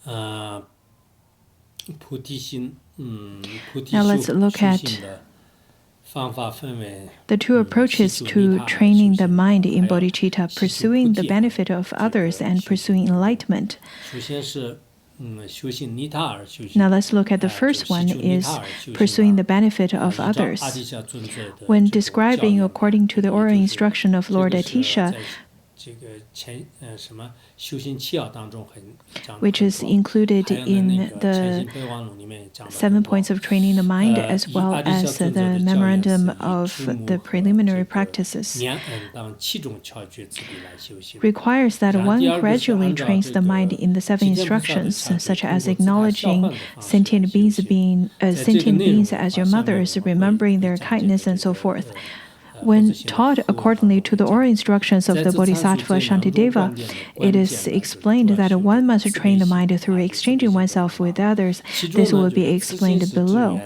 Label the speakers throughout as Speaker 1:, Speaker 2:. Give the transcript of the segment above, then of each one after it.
Speaker 1: Now let's look at the two approaches to training the mind in bodhicitta: pursuing the benefit of others and pursuing enlightenment. Now let's look at the first one, is pursuing the benefit of others. When describing according to the oral instruction of Lord Atisha, which is included in the 7 points of training the mind, as well as the memorandum of the preliminary practices, requires that one gradually trains the mind in the 7 instructions, such as acknowledging sentient beings as your mothers, remembering their kindness, and so forth. When taught accordingly to the oral instructions of the Bodhisattva Shantideva, it is explained that one must train the mind through exchanging oneself with others. This will be explained below.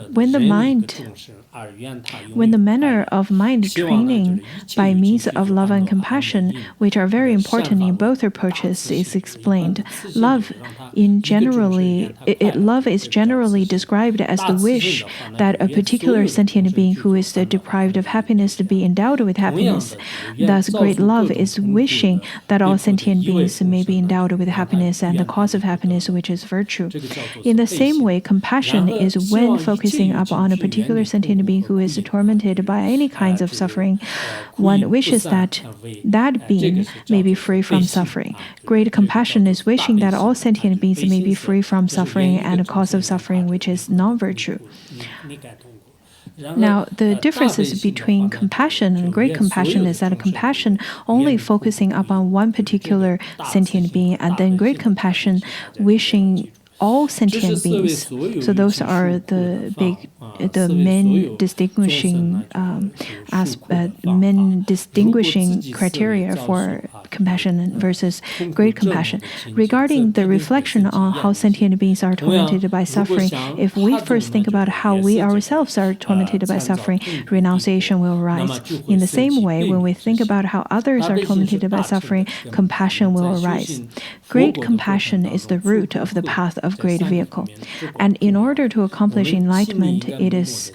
Speaker 1: When the manner of mind training by means of love and compassion, which are very important in both approaches, is explained, love is generally described as the wish that a particular sentient being who is deprived of happiness to be endowed with happiness. Thus, great love is wishing that all sentient beings may be endowed with happiness and the cause of happiness, which is virtue. In the same way, compassion is when focusing upon a particular sentient being who is tormented by any kinds of suffering, one wishes that that being may be free from suffering. Great compassion is wishing that all sentient beings may be free from suffering and the cause of suffering, which is non-virtue. Now, the differences between compassion and great compassion is that compassion only focusing upon one particular sentient being, and then great compassion wishing all sentient beings. So those are the main distinguishing criteria for compassion versus great compassion. Regarding the reflection on how sentient beings are tormented by suffering, if we first think about how we ourselves are tormented by suffering, renunciation will arise. In the same way, when we think about how others are tormented by suffering, compassion will arise. Great compassion is the root of the path of great vehicle. And in order to accomplish enlightenment, its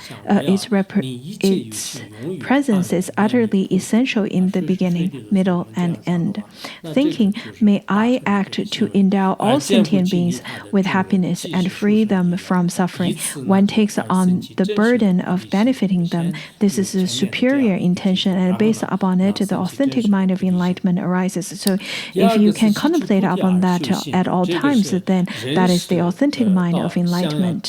Speaker 1: presence is utterly essential in the beginning, middle, and end. Thinking, may I act to endow all sentient beings with happiness and free them from suffering, one takes on the burden of benefiting them. This is a superior intention, and based upon it, the authentic mind of enlightenment arises. So if you can contemplate upon that at all times, then that is the authentic mind of enlightenment.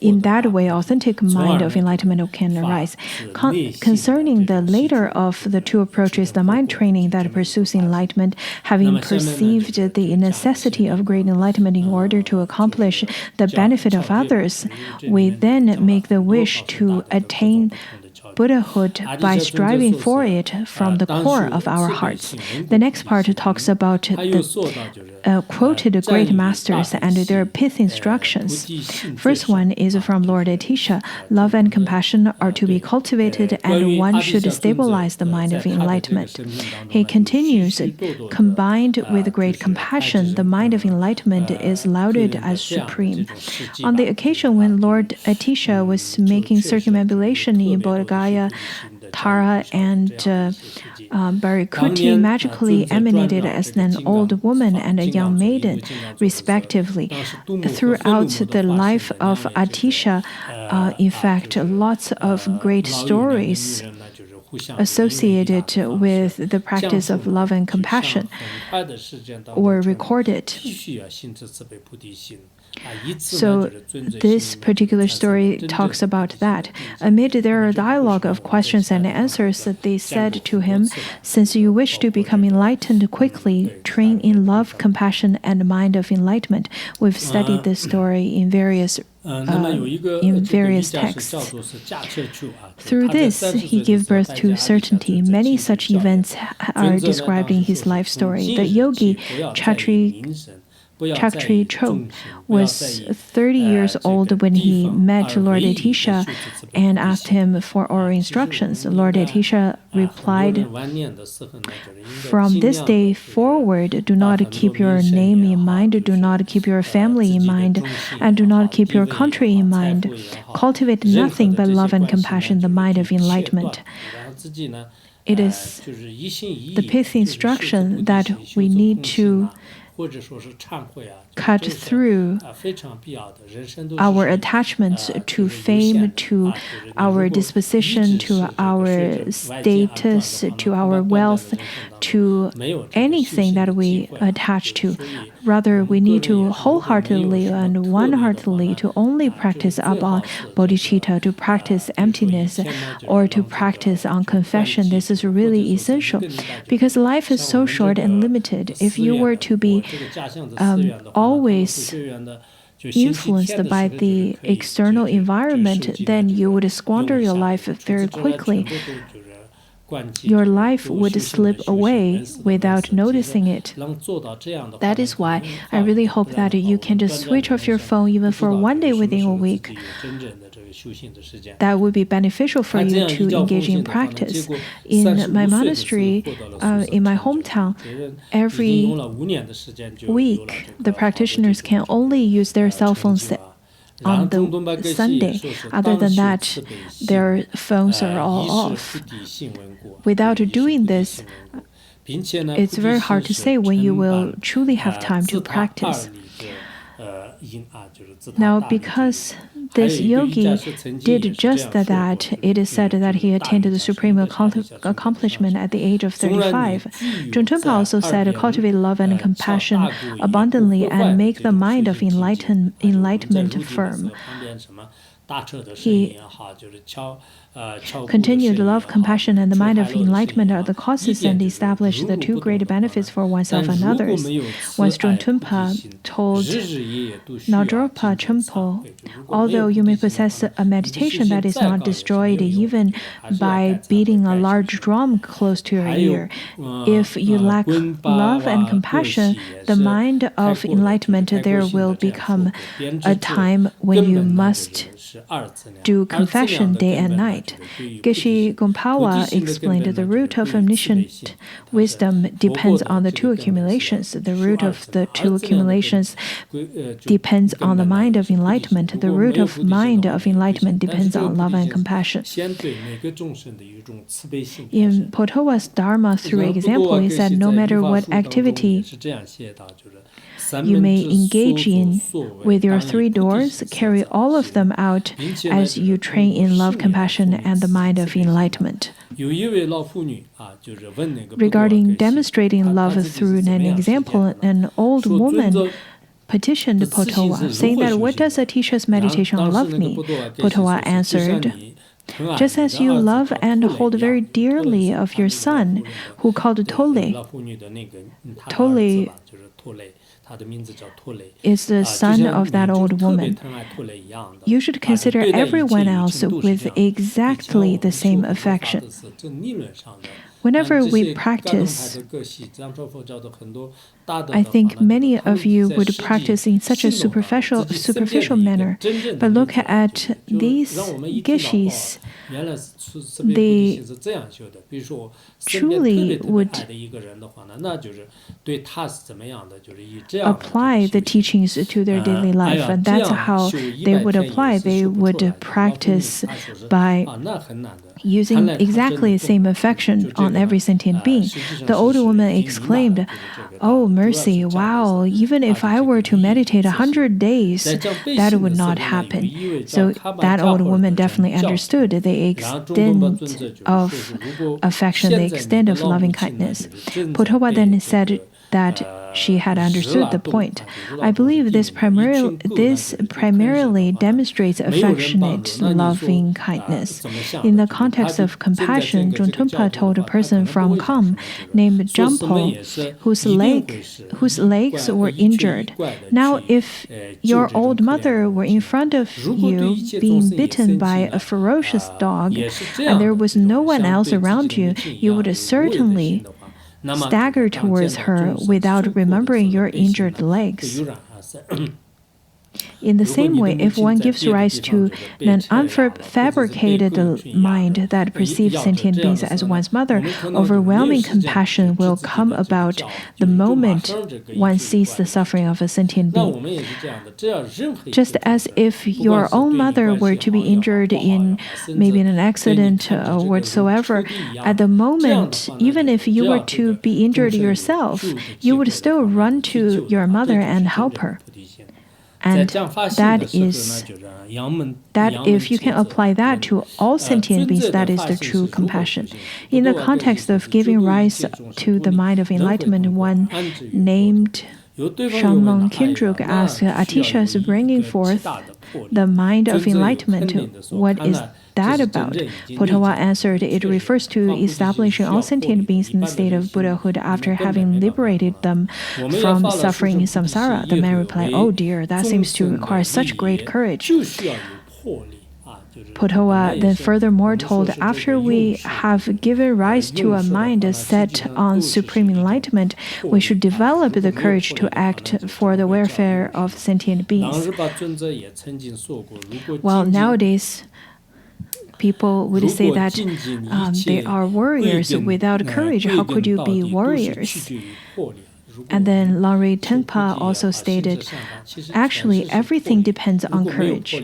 Speaker 1: In that way, authentic mind of enlightenment can arise. Concerning the later of the two approaches, the mind training that pursues enlightenment, having perceived the necessity of great enlightenment in order to accomplish the benefit of others, we then make the wish to attain Buddhahood by striving for it from the core of our hearts. The next part talks about the quoted great masters and their pith instructions. First one is from Lord Atisha. Love and compassion are to be cultivated, and one should stabilize the mind of enlightenment. He continues, combined with great compassion, the mind of enlightenment is lauded as supreme. On the occasion when Lord Atisha was making circumambulation in Bodh Gaya, Tara and Barikuti magically emanated as an old woman and a young maiden, respectively. Throughout the life of Atisha, in fact, lots of great stories associated with the practice of love and compassion were recorded. So this particular story talks about that. Amid their dialogue of questions and answers, they said to him, "Since you wish to become enlightened quickly, train in love, compassion, and mind of enlightenment." We've studied this story in various texts. Through this, he gave birth to certainty. Many such events are described in his life story. The yogi Chakri Cho was 30 years old when he met Lord Atisha and asked him for oral instructions. Lord Atisha replied, "From this day forward, do not keep your name in mind, do not keep your family in mind, and do not keep your country in mind. Cultivate nothing but love and compassion, the mind of enlightenment." It is the pithy instruction that we need to cut through our attachments to fame, to our disposition, to our status, to our wealth, to anything that we attach to. Rather, we need to wholeheartedly and one-heartedly to only practice upon bodhicitta, to practice emptiness, or to practice on confession. This is really essential because life is so short and limited. If you were to be always influenced by the external environment, then you would squander your life very quickly. Your life would slip away without noticing it. That is why I really hope that you can just switch off your phone even for one day within a week. That would be beneficial for you to engage in practice. In my monastery, in my hometown, every week the practitioners can only use their cell phones on the Sunday. Other than that, their phones are all off. Without doing this, it's very hard to say when you will truly have time to practice. Now, because this yogi did just that, it is said that he attained the supreme accomplishment at the age of 35. Zhongtungpa also said, "Cultivate love and compassion abundantly and make the mind of enlightenment firm." He continued, "Love, compassion, and the mind of enlightenment are the causes and establish the two great benefits for oneself and others." Once Zhongtungpa told Najdorpa Chenpo, "Although you may possess a meditation that is not destroyed even by beating a large drum close to your ear, if you lack love and compassion, the mind of enlightenment, there will become a time when you must do confession day and night." Geshe Gompawa explained, "The root of omniscient wisdom depends on the two accumulations. The root of the two accumulations depends on the mind of enlightenment. The root of mind of enlightenment depends on love and compassion." In Potowa's Dharma through example, he said, "No matter what activity you may engage in with your three doors, carry all of them out as you train in love, compassion, and the mind of enlightenment." Regarding demonstrating love through an example, an old woman petitioned Potowa, saying that, "What does Atisha's meditation on love mean?" Potowa answered, "Just as you love and hold very dearly of your son, who called Tole. Tole is the son of that old woman. You should consider everyone else with exactly the same affection." Whenever we practice, I think many of you would practice in such a superficial manner. But look at these geshis. They truly would apply the teachings to their daily life, and that's how they would apply. They would practice by using exactly the same affection on every sentient being. The older woman exclaimed, "Oh, mercy, wow, even if I were to meditate 100 days, that would not happen." So that old woman definitely understood the extent of affection, the extent of loving kindness. Potowa then said that she had understood the point. I believe this primarily demonstrates affectionate, loving kindness. In the context of compassion, Zhongtungpa told a person from Kham named Jampo, whose legs were injured, "Now, if your old mother were in front of you being bitten by a ferocious dog, and there was no one else around you, you would certainly stagger towards her without remembering your injured legs. In the same way, if one gives rise to an unfabricated mind that perceives sentient beings as one's mother, overwhelming compassion will come about the moment one sees the suffering of a sentient being. Just as if your own mother were to be injured in maybe in an accident or whatsoever, at the moment, even if you were to be injured yourself, you would still run to your mother and help her. And that if you can apply that to all sentient beings, that is the true compassion. In the context of giving rise to the mind of enlightenment, one named Shamong Kindruk asked, Atisha is bringing forth the mind of enlightenment. What is that about? Potala answered, it refers to establishing all sentient beings in the state of Buddhahood after having liberated them from suffering in samsara. The man replied, oh dear, that seems to require such great courage. Potala then furthermore told, after we have given rise to a mind set on supreme enlightenment, we should develop the courage to act for the welfare of sentient beings. Well, nowadays, people would say that they are warriors without courage. How could you be warriors? And then Lari Tenpa also stated, actually, everything depends on courage.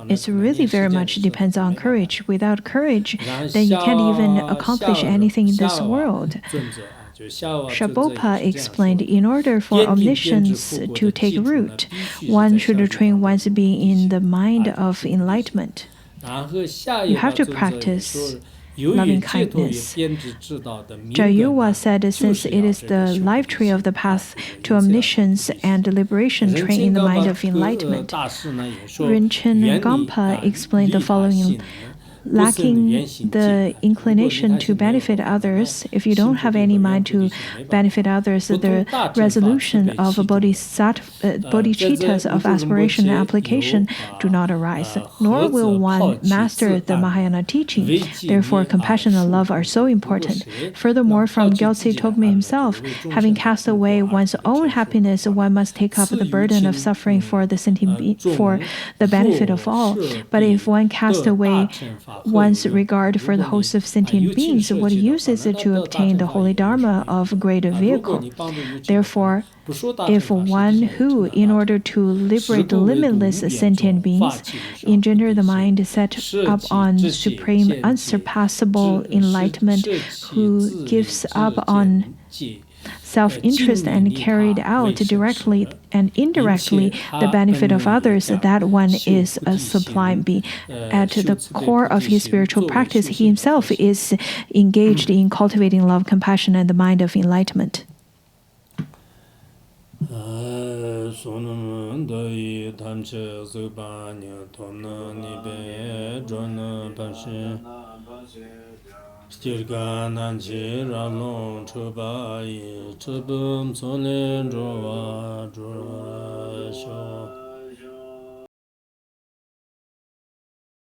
Speaker 1: It's really very much depends on courage. Without courage, then you can't even accomplish anything in this world. Shabopa explained, in order for omniscience to take root, one should train one's being in the mind of enlightenment. You have to practice loving kindness. Jayuwa said, since it is the life tree of the path to omniscience and liberation, train in the mind of enlightenment. Rinchen Gampa explained the following. Lacking the inclination to benefit others, if you don't have any mind to benefit others, the resolution of bodhicittas of aspiration and application do not arise, nor will one master the Mahayana teaching. Therefore, compassion and love are so important. Furthermore, from Gyaltse Togme himself, having cast away one's own happiness, one must take up the burden of suffering for the for the benefit of all. But if one casts away one's regard for the host of sentient beings, what use is it to obtain the holy dharma of greater vehicle? Therefore, if one who, in order to liberate the limitless sentient beings, engender the mind set up on supreme, unsurpassable enlightenment, who gives up on self-interest and carried out directly and indirectly the benefit of others, that one is a sublime being. At the core of his spiritual practice, he himself is engaged in cultivating love, compassion, and the mind of enlightenment.
Speaker 2: Stirga nanchi ralong chubayi chubum solen jowa jura sho